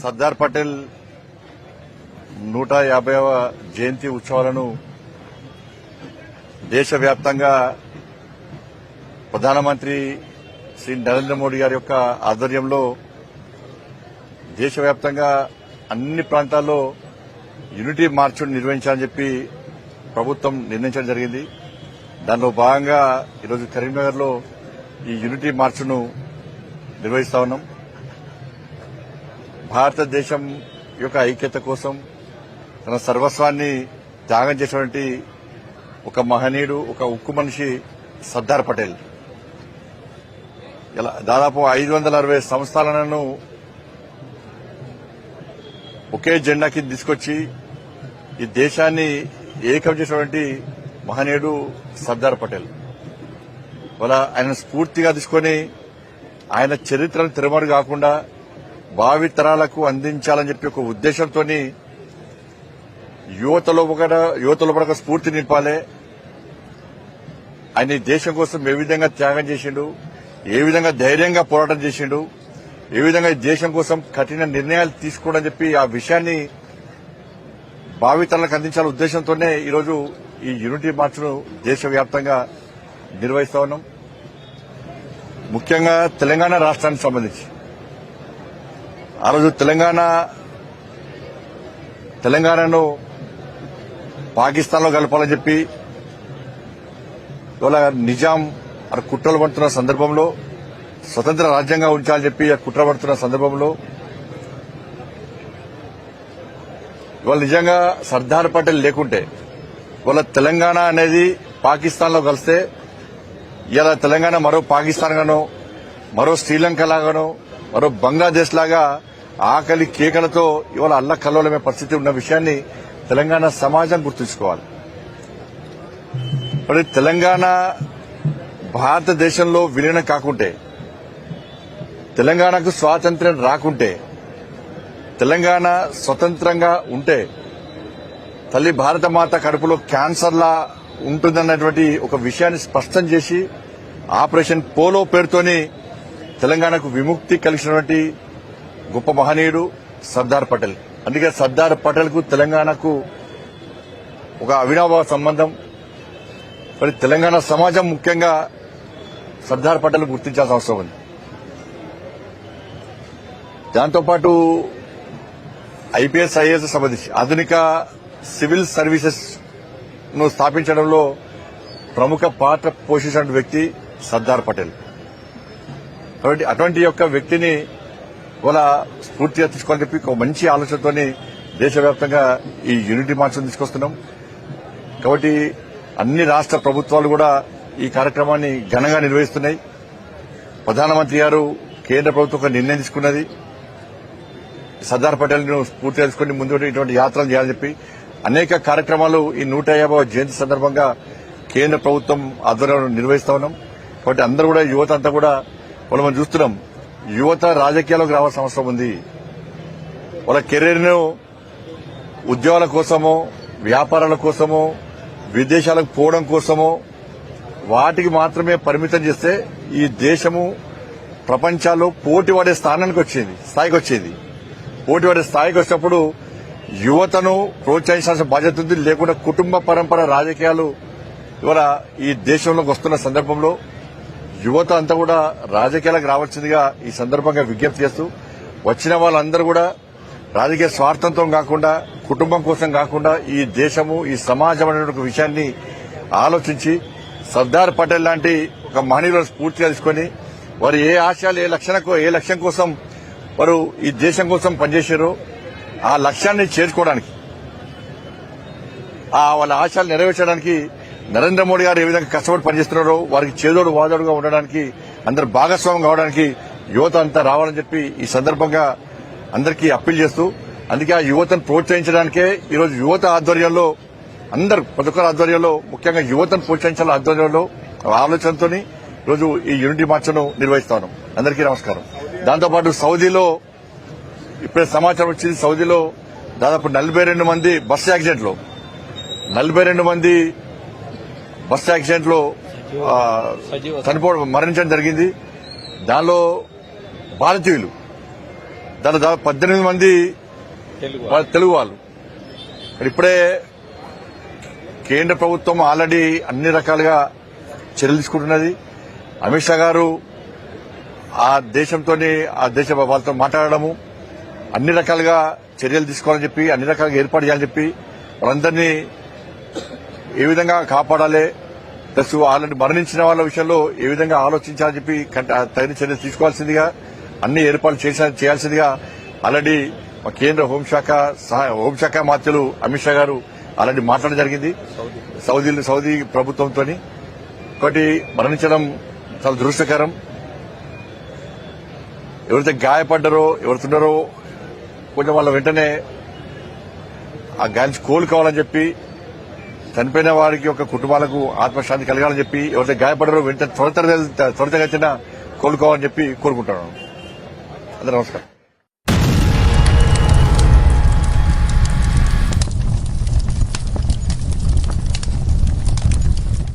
సర్దార్ పటేల్ 150వ జయంతి ఉత్సవాలను దేశవ్యాప్తంగా ప్రధానమంత్రి శ్రీ నరేంద్ర మోడీ గారి యొక్క ఆధ్వర్యంలో దేశవ్యాప్తంగా అన్ని ప్రాంతాల్లో యూనిటీ మార్చ్ నిర్వహించాలని చెప్పి ప్రభుత్వం నిర్ణయించడం జరిగింది. దానిలో భాగంగా ఈరోజు కరీంనగర్లో ఈ యూనిటీ మార్చ్ను నిర్వహిస్తా ఉన్నాం. భారతదేశం యొక్క ఐక్యత కోసం తన సర్వస్వాన్ని త్యాగం చేసినటువంటి ఒక మహనీయుడు, ఒక ఉక్కు మనిషి సర్దార్ పటేల్. ఇలా దాదాపు 560 సంస్థలను ఒకే జెండా కింద తీసుకొచ్చి ఈ దేశాన్ని ఏకం చేసినటువంటి మహనీయుడు సర్దార్ పటేల్. వాళ్ళ ఆయన స్ఫూర్తిగా తీసుకొని ఆయన చరిత్రను తిరమరు కాకుండా భావి తరాలకు అందించాలని చెప్పి ఒక ఉద్దేశంతో యువతలో ఒక స్ఫూర్తి నింపాలి. ఆయన దేశం కోసం ఏ విధంగా త్యాగం చేసిండు, ఏ విధంగా ధైర్యంగా పోరాటం చేసిండు, ఏ విధంగా ఈ దేశం కోసం కఠిన నిర్ణయాలు తీసుకోవడం చెప్పి ఆ విషయాన్ని భావితరాలకు అందించాలనే ఉద్దేశంతోనే ఈరోజు ఈ యూనిటీ మార్చ్ను దేశవ్యాప్తంగా నిర్వహిస్తా ఉన్నాం. ముఖ్యంగా తెలంగాణ రాష్ట్రానికి సంబంధించి ఆ రోజు తెలంగాణను పాకిస్తాన్లో కలపాలని చెప్పి ఇవాళ నిజాం కుట్రలు పడుతున్న సందర్భంలో, స్వతంత్ర రాజ్యంగా ఉంచాలని చెప్పి కుట్ర పడుతున్న సందర్భంలో ఇవాళ నిజంగా సర్దార్ పటేల్ లేకుంటే ఇవాళ తెలంగాణ అనేది పాకిస్తాన్లో కలిస్తే ఇలా తెలంగాణ మరో పాకిస్తాన్ గానో, మరో శ్రీలంక లాగానో, మరో బంగ్లాదేశ్ లాగా ఆకలి కేకలతో ఇవాళ అల్లకల్లోలమే పరిస్థితి ఉన్న విషయాన్ని తెలంగాణ సమాజం గుర్తుంచుకోవాలి. మరి తెలంగాణ భారతదేశంలో విలీనం కాకుంటే, తెలంగాణకు స్వాతంత్ర్యం రాకుంటే, తెలంగాణ స్వతంత్రంగా ఉంటే తల్లి భారతమాత కడుపులో క్యాన్సర్లా ఉంటుందన్నటువంటి ఒక విషయాన్ని స్పష్టం చేసి ఆపరేషన్ పోలో పేరుతోని తెలంగాణకు విముక్తి కలిగినటువంటి గొప్ప మహనీయుడు సర్దార్ పటేల్. అందుకే సర్దార్ పటేల్ కు తెలంగాణకు ఒక అవినాభావ సంబంధం. మరి తెలంగాణ సమాజం ముఖ్యంగా సర్దార్ పటేల్ గుర్తించాల్సిన అవసరం ఉంది. దాంతోపాటు ఐపీఎస్, ఐఏఎస్ సంబంధించి ఆధునిక సివిల్ సర్వీసెస్ ను స్థాపించడంలో ప్రముఖ పాత్ర పోషించిన వ్యక్తి సర్దార్ పటేల్. కాబట్టి అటువంటి యొక్క వ్యక్తిని వాళ్ళ స్ఫూర్తిగా తీసుకోవాలని చెప్పి ఒక మంచి ఆలోచనతోని దేశవ్యాప్తంగా ఈ యూనిటీ మార్చ్ తీసుకొస్తున్నాం. కాబట్టి అన్ని రాష్ట్ర ప్రభుత్వాలు కూడా ఈ కార్యక్రమాన్ని ఘనంగా నిర్వహిస్తున్నాయి. ప్రధానమంత్రి గారు, కేంద్ర ప్రభుత్వం ఒక నిర్ణయం తీసుకున్నది, సర్దార్ పటేల్ ను స్ఫూర్తిగా తీసుకుని ముందు ఇటువంటి యాత్రలు చేయాలని చెప్పి అనేక కార్యక్రమాలు ఈ 150వ జయంతి సందర్భంగా కేంద్ర ప్రభుత్వం ఆధ్వర్యంలో నిర్వహిస్తా ఉన్నాం. కాబట్టి అందరూ కూడా యువత అంతా కూడా మనం చూస్తున్నాం, యువత రాజకీయాల్లోకి రావాల్సిన అవసరం ఉంది. వాళ్ళ కెరీర్ ను ఉద్యోగాల కోసమో, వ్యాపారాల కోసమో, విదేశాలకు పోవడం కోసమో వాటికి మాత్రమే పరిమితం చేస్తే ఈ దేశము ప్రపంచాల్లో పోటీపడే స్థాయికి వచ్చేది. పోటీపడే స్థాయికి వచ్చినప్పుడు యువతను ప్రోత్సహించాల్సిన బాధ్యత ఉంది. లేకుండా కుటుంబ పరంపర రాజకీయాలు ఇవాళ ఈ దేశంలోకి వస్తున్న సందర్భంలో యువత అంతా కూడా రాజకీయాలకు రావాల్సిందిగా ఈ సందర్భంగా విజ్ఞప్తి చేస్తూ, వచ్చిన వాళ్ళందరూ కూడా రాజకీయ స్వార్థంతో కాకుండా, కుటుంబం కోసం కాకుండా ఈ దేశము, ఈ సమాజం అనే ఒక విషయాన్ని ఆలోచించి సర్దార్ పటేల్ లాంటి ఒక మహనీయులను స్ఫూర్తిగా తీసుకుని వారు ఏ ఆశయాలు, ఏ లక్ష్యం కోసం వారు ఈ దేశం కోసం పనిచేశారో ఆ లక్ష్యాన్ని చేర్చుకోవడానికి, వాళ్ళ ఆశయాలు నెరవేర్చడానికి నరేంద్ర మోడీ గారు ఏ విధంగా కష్టపడి పనిచేస్తున్నారో వారికి చేదోడు వాదోడుగా ఉండడానికి, అందరు భాగస్వామ్యం కావడానికి యువత అంతా రావాలని చెప్పి ఈ సందర్భంగా అందరికీ అప్పీల్ చేస్తూ, అందుకే ఆ యువతను ప్రోత్సహించడానికే ఈరోజు యువత ఆధ్వర్యంలో, అందరు ప్రతి ఒక్కరి ఆధ్వర్యంలో, ముఖ్యంగా యువతను ప్రోత్సహించాల ఆధ్వర్యంలో ఆలోచనతో ఈరోజు ఈ యూనిటీ మార్చ్ను నిర్వహిస్తా ఉన్నాం. అందరికీ నమస్కారం. దాంతోపాటు సౌదీలో ఇప్పుడే సమాచారం వచ్చింది, సౌదీలో దాదాపు 42 మంది బస్సు యాక్సిడెంట్లో మరణించడం జరిగింది. దానిలో భారతీయులు దాదాపు 18 మంది తెలుగు వాళ్ళు. ఇప్పుడే కేంద్ర ప్రభుత్వం ఆల్రెడీ అన్ని రకాలుగా చర్యలు తీసుకుంటున్నది. అమిత్ షా గారు ఆ దేశ వాళ్ళతో మాట్లాడడము, అన్ని రకాలుగా చర్యలు తీసుకోవాలని చెప్పి, అన్ని రకాలుగా ఏర్పాటు చేయాలని చెప్పి, వాళ్ళందరినీ ఏ విధంగా కాపాడాలి, ప్లస్ ఆల్రెడీ మరణించిన వాళ్ళ విషయంలో ఏ విధంగా ఆలోచించాలని చెప్పి తగిన చర్యలు తీసుకోవాల్సిందిగా, అన్ని ఏర్పాట్లు చేయాల్సిందిగా ఆల్రెడీ కేంద్ర హోంశాఖ మంత్రులు అమిత్ షా గారు ఆల్రెడీ మాట్లాడడం జరిగింది సౌదీ ప్రభుత్వంతో. ఒకటి మరణించడం చాలా దురదృష్టకరం. ఎవరైతే గాయపడ్డారో ఎవరుతున్నారో కొంచెం వాళ్ళ వెంటనే ఆ గాయానికి కోలుకోవాలని చెప్పి, చనిపోయిన వారికి ఒక కుటుంబాలకు ఆత్మశాంతి కలగాలని చెప్పి, ఎవరైతే గాయపడ్డారో వెంటనే త్వరితగతిన కోలుకోవాలని చెప్పి కోరుకుంటున్నాను. అందరూ నమస్కారం.